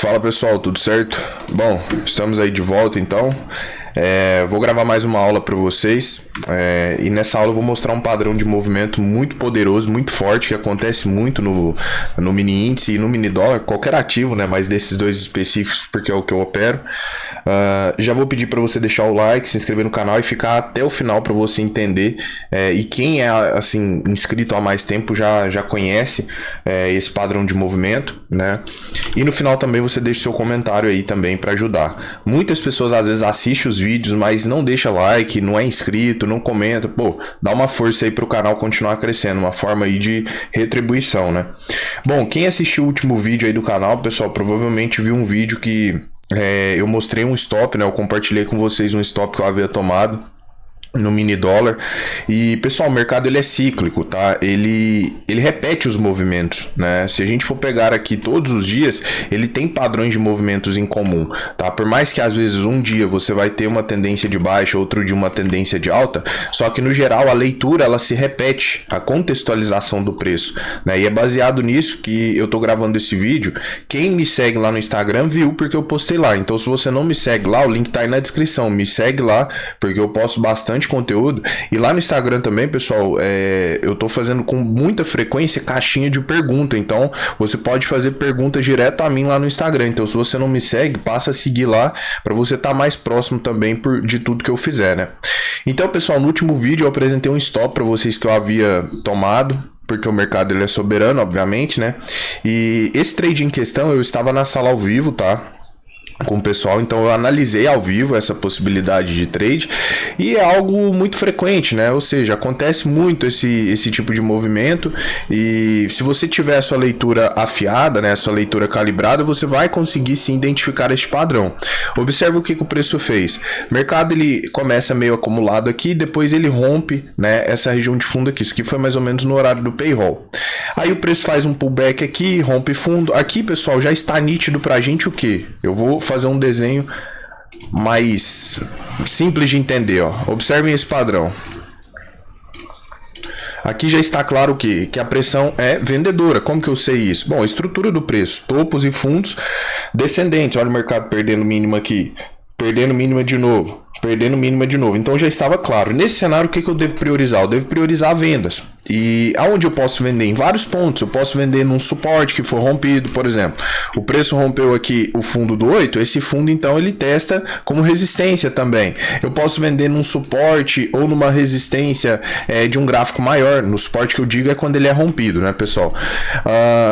Fala pessoal, tudo certo? Bom, estamos aí de volta então. Vou gravar mais uma aula para vocês e nessa aula eu vou mostrar um padrão de movimento muito poderoso, muito forte, que acontece muito no mini índice e no mini dólar, qualquer ativo, né? Mas desses dois específicos porque é o que eu opero. Já vou pedir para você deixar o like, se inscrever no canal e ficar até o final para você entender. E quem é assim inscrito há mais tempo já conhece esse padrão de movimento, né? E no final também você deixa seu comentário aí também para ajudar. Muitas pessoas às vezes assistem os vídeos, mas não deixa like, não é inscrito, não comenta. Pô, dá uma força aí pro canal continuar crescendo, uma forma aí de retribuição, né? Bom, quem assistiu o último vídeo aí do canal, pessoal, provavelmente viu um vídeo que eu mostrei um stop, né? Eu compartilhei com vocês um stop que eu havia tomado no mini dólar. E pessoal, o mercado ele é cíclico, tá? Ele repete os movimentos, né? Se a gente for pegar aqui todos os dias, ele tem padrões de movimentos em comum, tá? Por mais que às vezes um dia você vai ter uma tendência de baixa, outro dia uma tendência de alta, só que no geral a leitura ela se repete, a contextualização do preço, né? E é baseado nisso que eu tô gravando esse vídeo. Quem me segue lá no Instagram viu porque eu postei lá. Então se você não me segue lá, o link tá aí na descrição. Me segue lá porque eu posto bastante conteúdo. E lá no Instagram também, pessoal, eu tô fazendo com muita frequência caixinha de pergunta. Então você pode fazer perguntas direto a mim lá no Instagram. Então se você não me segue, passa a seguir lá para você estar mais próximo também de tudo que eu fizer, né? Então, pessoal, no último vídeo eu apresentei um stop para vocês que eu havia tomado, porque o mercado ele é soberano, obviamente, né? E esse trade em questão eu estava na sala ao vivo, tá? Com o pessoal, então eu analisei ao vivo essa possibilidade de trade e é algo muito frequente, né? Ou seja, acontece muito esse tipo de movimento e se você tiver a sua leitura afiada, né, a sua leitura calibrada, você vai conseguir sim identificar este padrão. Observe o que o preço fez. O mercado ele começa meio acumulado aqui, depois ele rompe, né, essa região de fundo aqui. Isso aqui foi mais ou menos no horário do payroll. Aí o preço faz um pullback aqui, rompe fundo. Aqui, pessoal, já está nítido pra gente o que? Eu vou fazer um desenho mais simples de entender, ó. Observem esse padrão. Aqui já está claro que a pressão é vendedora. Como que eu sei isso? Bom, a estrutura do preço, topos e fundos descendentes. Olha o mercado perdendo mínima aqui, perdendo mínima de novo, perdendo mínima de novo. Então já estava claro. Nesse cenário, o que eu devo priorizar? Eu devo priorizar vendas. E aonde eu posso vender? Em vários pontos. Eu posso vender num suporte que for rompido, por exemplo. O preço rompeu aqui o fundo do 8. Esse fundo, então, ele testa como resistência também. Eu posso vender num suporte ou numa resistência de um gráfico maior. No suporte que eu digo é quando ele é rompido, né, pessoal?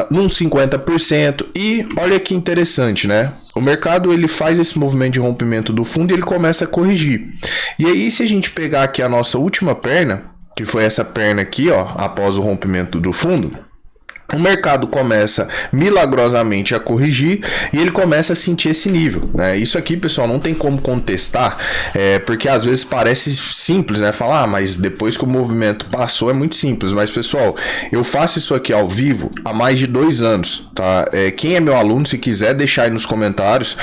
Num 50%. E olha que interessante, né? O mercado ele faz esse movimento de rompimento do fundo e ele começa a corrigir. E aí, se a gente pegar aqui a nossa última perna, que foi essa perna aqui, ó, após o rompimento do fundo, o mercado começa milagrosamente a corrigir e ele começa a sentir esse nível, né? Isso aqui, pessoal, não tem como contestar, porque às vezes parece simples, né? Falar, mas depois que o movimento passou é muito simples. Mas, pessoal, eu faço isso aqui ao vivo há mais de 2 anos, tá? Quem é meu aluno, se quiser deixar aí nos comentários,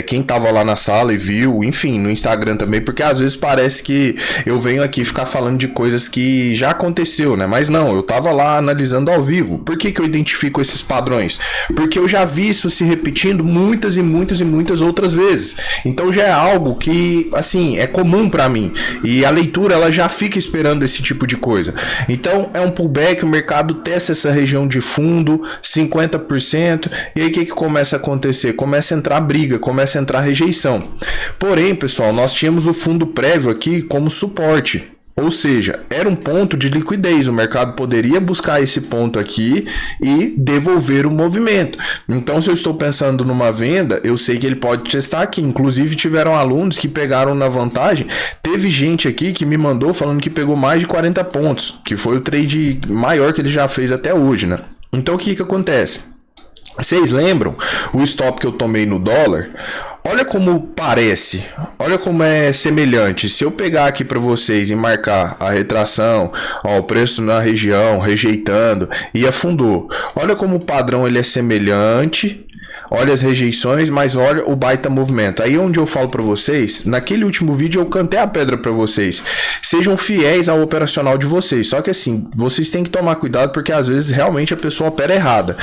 quem tava lá na sala e viu, enfim, no Instagram também, porque às vezes parece que eu venho aqui ficar falando de coisas que já aconteceu, né? Mas não, eu tava lá analisando ao vivo. Por que eu identifico esses padrões? Porque eu já vi isso se repetindo muitas e muitas e muitas outras vezes. Então já é algo que, assim, é comum para mim. E a leitura, ela já fica esperando esse tipo de coisa. Então é um pullback, o mercado testa essa região de fundo, 50%. E aí o que começa a acontecer? Começa a entrar briga, começa a entrar rejeição. Porém, pessoal, nós tínhamos o fundo prévio aqui como suporte. Ou seja, era um ponto de liquidez, o mercado poderia buscar esse ponto aqui e devolver o movimento. Então, se eu estou pensando numa venda, eu sei que ele pode testar aqui. Inclusive, tiveram alunos que pegaram na vantagem. Teve gente aqui que me mandou falando que pegou mais de 40 pontos, que foi o trade maior que ele já fez até hoje, né? Então, o que acontece? Vocês lembram o stop que eu tomei no dólar? Olha como parece, olha como é semelhante. Se eu pegar aqui para vocês e marcar a retração, ó, o preço na região, rejeitando e afundou. Olha como o padrão ele é semelhante. olha as rejeições, mas olha o baita movimento. Aí onde eu falo para vocês, naquele último vídeo eu cantei a pedra para vocês. Sejam fiéis ao operacional de vocês. Só que assim, vocês têm que tomar cuidado porque às vezes realmente a pessoa opera errada.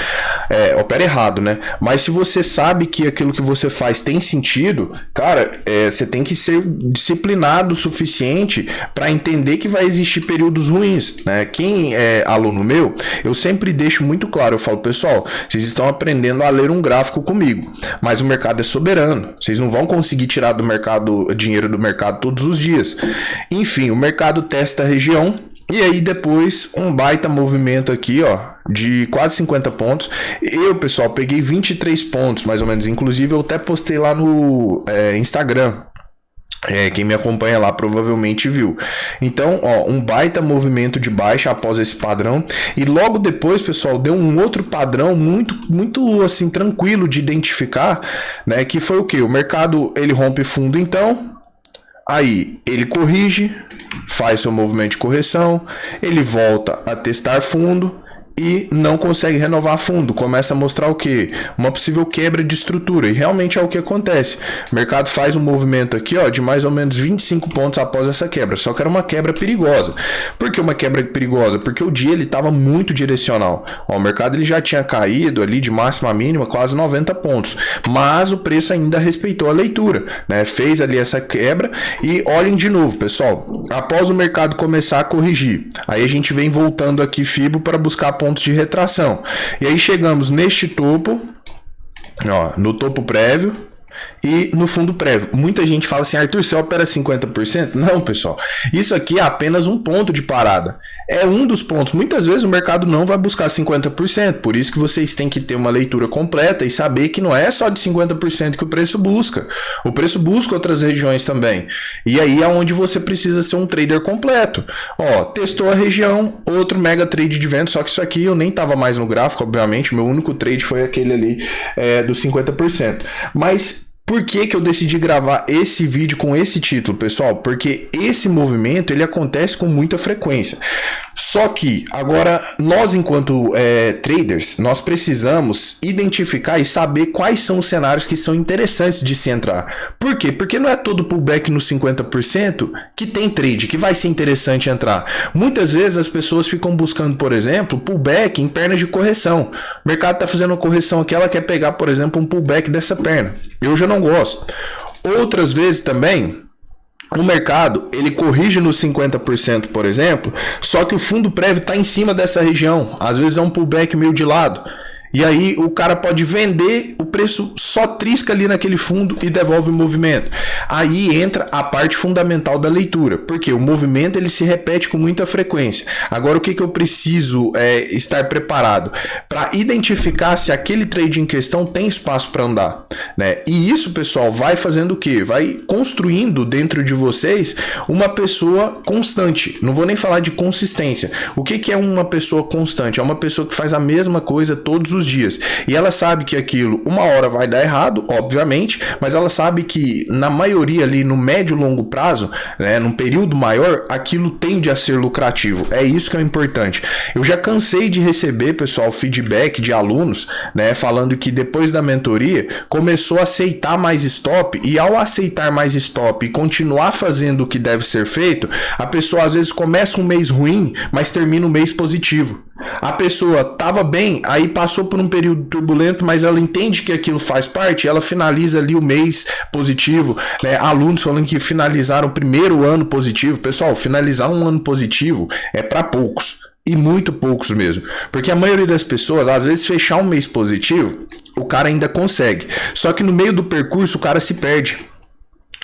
Opera errado, né? Mas se você sabe que aquilo que você faz tem sentido, cara, você tem que ser disciplinado o suficiente para entender que vai existir períodos ruins, né? Quem é aluno meu, eu sempre deixo muito claro, eu falo, pessoal, vocês estão aprendendo a ler um gráfico comigo, mas o mercado é soberano. Vocês não vão conseguir tirar do mercado dinheiro do mercado todos os dias. Enfim, o mercado testa a região e aí depois um baita movimento aqui, ó, de quase 50 pontos. Eu, pessoal, peguei 23 pontos, mais ou menos. Inclusive, eu até postei lá no Instagram. Quem me acompanha lá provavelmente viu. Então, ó, um baita movimento de baixa após esse padrão. E logo depois, pessoal, deu um outro padrão muito assim, tranquilo de identificar, né? Que foi o quê? O mercado, ele rompe fundo, então. Aí, ele corrige, faz seu movimento de correção, ele volta a testar fundo e não consegue renovar fundo, começa a mostrar o que? Uma possível quebra de estrutura, e realmente é o que acontece. O mercado faz um movimento aqui, ó, de mais ou menos 25 pontos após essa quebra, só que era uma quebra perigosa. Por que uma quebra perigosa? Porque o dia ele estava muito direcional. Ó, o mercado ele já tinha caído ali de máxima a mínima quase 90 pontos, mas o preço ainda respeitou a leitura, né? Fez ali essa quebra e olhem de novo, pessoal, após o mercado começar a corrigir, aí a gente vem voltando aqui FIBO para buscar pontos de retração. E aí chegamos neste topo, ó, no topo prévio e no fundo prévio. Muita gente fala assim, Arthur, você opera 50%? Não, pessoal. Isso aqui é apenas um ponto de parada. É um dos pontos. Muitas vezes o mercado não vai buscar 50%. Por isso que vocês têm que ter uma leitura completa e saber que não é só de 50% que o preço busca. O preço busca outras regiões também. E aí é onde você precisa ser um trader completo. Ó, testou a região, outro mega trade de vento, só que isso aqui eu nem estava mais no gráfico, obviamente. Meu único trade foi aquele ali dos 50%. Mas por que que eu decidi gravar esse vídeo com esse título, pessoal? Porque esse movimento ele acontece com muita frequência. Só que agora nós enquanto traders, nós precisamos identificar e saber quais são os cenários que são interessantes de se entrar. Por quê? Porque não é todo pullback no 50% que tem trade, que vai ser interessante entrar. Muitas vezes as pessoas ficam buscando, por exemplo, pullback em pernas de correção. O mercado está fazendo uma correção aqui, ela quer pegar, por exemplo, um pullback dessa perna. Eu já não gosto. Outras vezes também o mercado ele corrige nos 50%, por exemplo, só que o fundo prévio está em cima dessa região. Às vezes é um pullback meio de lado. E aí o cara pode vender, o preço só trisca ali naquele fundo e devolve o movimento. Aí entra a parte fundamental da leitura, porque o movimento ele se repete com muita frequência. Agora o que eu preciso estar preparado? Para identificar se aquele trade em questão tem espaço para andar, né? E isso, pessoal, vai fazendo o quê? Vai construindo dentro de vocês uma pessoa constante. Não vou nem falar de consistência. O que é uma pessoa constante? É uma pessoa que faz a mesma coisa todos os dias. E ela sabe que aquilo uma hora vai dar errado, obviamente, mas ela sabe que na maioria ali no médio e longo prazo, né, num período maior, aquilo tende a ser lucrativo. É isso que é importante. Eu já cansei de receber, pessoal, feedback de alunos, né, falando que depois da mentoria começou a aceitar mais stop e ao aceitar mais stop e continuar fazendo o que deve ser feito, a pessoa às vezes começa um mês ruim, mas termina um mês positivo. A pessoa estava bem, aí passou por um período turbulento, mas ela entende que aquilo faz parte, ela finaliza ali o mês positivo, né? Alunos falando que finalizaram o primeiro ano positivo. Pessoal, finalizar um ano positivo é para poucos, e muito poucos mesmo, porque a maioria das pessoas, às vezes fechar um mês positivo, o cara ainda consegue, só que no meio do percurso o cara se perde.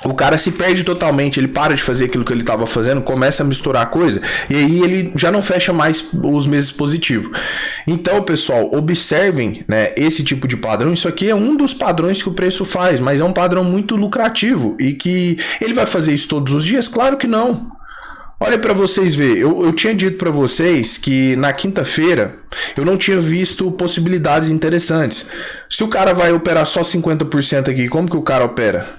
O cara se perde totalmente, ele para de fazer aquilo que ele estava fazendo, começa a misturar coisa, e aí ele já não fecha mais os meses positivos. Então, pessoal, observem, né, esse tipo de padrão. Isso aqui é um dos padrões que o preço faz, mas é um padrão muito lucrativo. E que ele vai fazer isso todos os dias? Claro que não. Olha para vocês verem, eu tinha dito para vocês que na quinta-feira eu não tinha visto possibilidades interessantes. Se o cara vai operar só 50% aqui, como que o cara opera?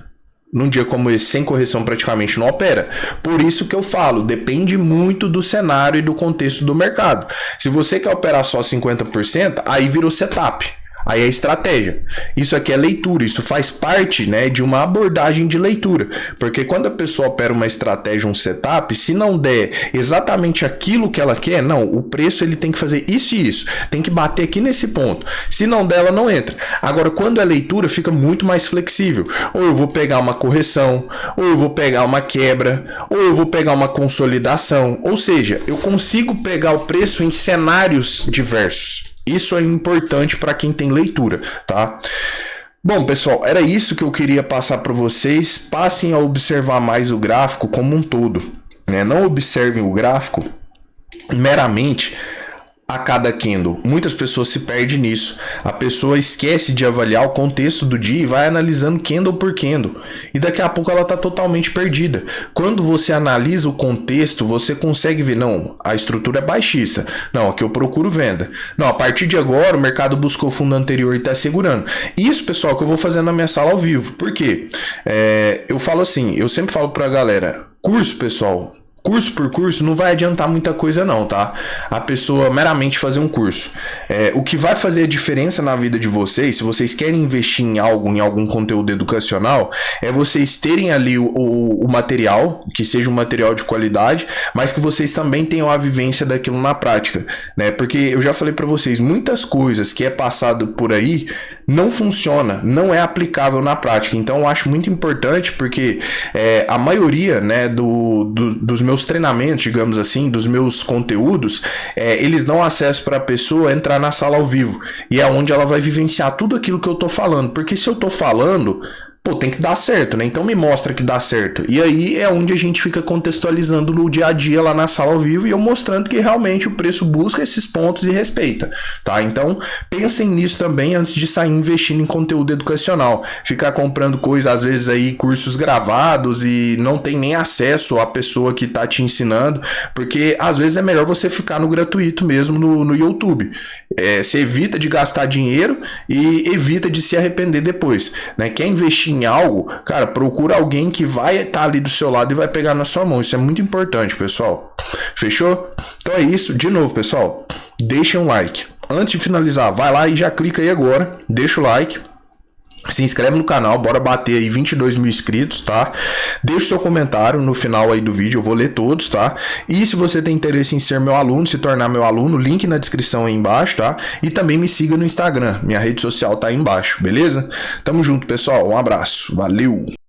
Num dia como esse, sem correção, praticamente não opera. Por isso que eu falo, depende muito do cenário e do contexto do mercado. Se você quer operar só 50%, aí virou setup. Aí é estratégia. Isso aqui é leitura, isso faz parte, né, de uma abordagem de leitura. Porque quando a pessoa opera uma estratégia, um setup, se não der exatamente aquilo que ela quer, não, o preço ele tem que fazer isso e isso. Tem que bater aqui nesse ponto. Se não der, ela não entra. Agora, quando é leitura, fica muito mais flexível. Ou eu vou pegar uma correção, ou eu vou pegar uma quebra, ou eu vou pegar uma consolidação. Ou seja, eu consigo pegar o preço em cenários diversos. Isso é importante para quem tem leitura, tá? Bom, pessoal, era isso que eu queria passar para vocês. Passem a observar mais o gráfico como um todo, né? Não observem o gráfico meramente a cada candle. Muitas pessoas se perdem nisso. A pessoa esquece de avaliar o contexto do dia e vai analisando candle por candle. E daqui a pouco ela está totalmente perdida. Quando você analisa o contexto, você consegue ver, não, a estrutura é baixista. Não, aqui eu procuro venda. Não, a partir de agora o mercado buscou o fundo anterior e está segurando. Isso, pessoal, que eu vou fazer na minha sala ao vivo. Por quê? Eu falo assim, eu sempre falo para a galera, curso, pessoal, curso por curso não vai adiantar muita coisa não, tá? A pessoa meramente fazer um curso. O que vai fazer a diferença na vida de vocês, se vocês querem investir em algo, em algum conteúdo educacional, é vocês terem ali o material, que seja um material de qualidade, mas que vocês também tenham a vivência daquilo na prática, né? Porque eu já falei para vocês, muitas coisas que é passado por aí não funciona, não é aplicável na prática. Então eu acho muito importante porque a maioria, né, dos meus treinamentos, digamos assim, dos meus conteúdos, eles dão acesso para a pessoa entrar na sala ao vivo. E é onde ela vai vivenciar tudo aquilo que eu tô falando. Porque se eu tô falando, pô, tem que dar certo, né? Então me mostra que dá certo. E aí é onde a gente fica contextualizando no dia a dia lá na sala ao vivo e eu mostrando que realmente o preço busca esses pontos e respeita, tá? Então pensem nisso também antes de sair investindo em conteúdo educacional. Ficar comprando coisa, às vezes aí, cursos gravados e não tem nem acesso à pessoa que tá te ensinando, porque às vezes é melhor você ficar no gratuito mesmo no YouTube. Você evita de gastar dinheiro e evita de se arrepender depois, né? Quer investir em algo, cara, procura alguém que vai estar ali do seu lado e vai pegar na sua mão. Isso é muito importante, pessoal. Fechou? Então é isso. De novo, pessoal, deixem um like. Antes de finalizar, vai lá e já clica aí agora, deixa o like. Se inscreve no canal, bora bater aí 22 mil inscritos, tá? Deixa o seu comentário no final aí do vídeo, eu vou ler todos, tá? E se você tem interesse em ser meu aluno, se tornar meu aluno, link na descrição aí embaixo, tá? E também me siga no Instagram, minha rede social tá aí embaixo, beleza? Tamo junto, pessoal, um abraço, valeu!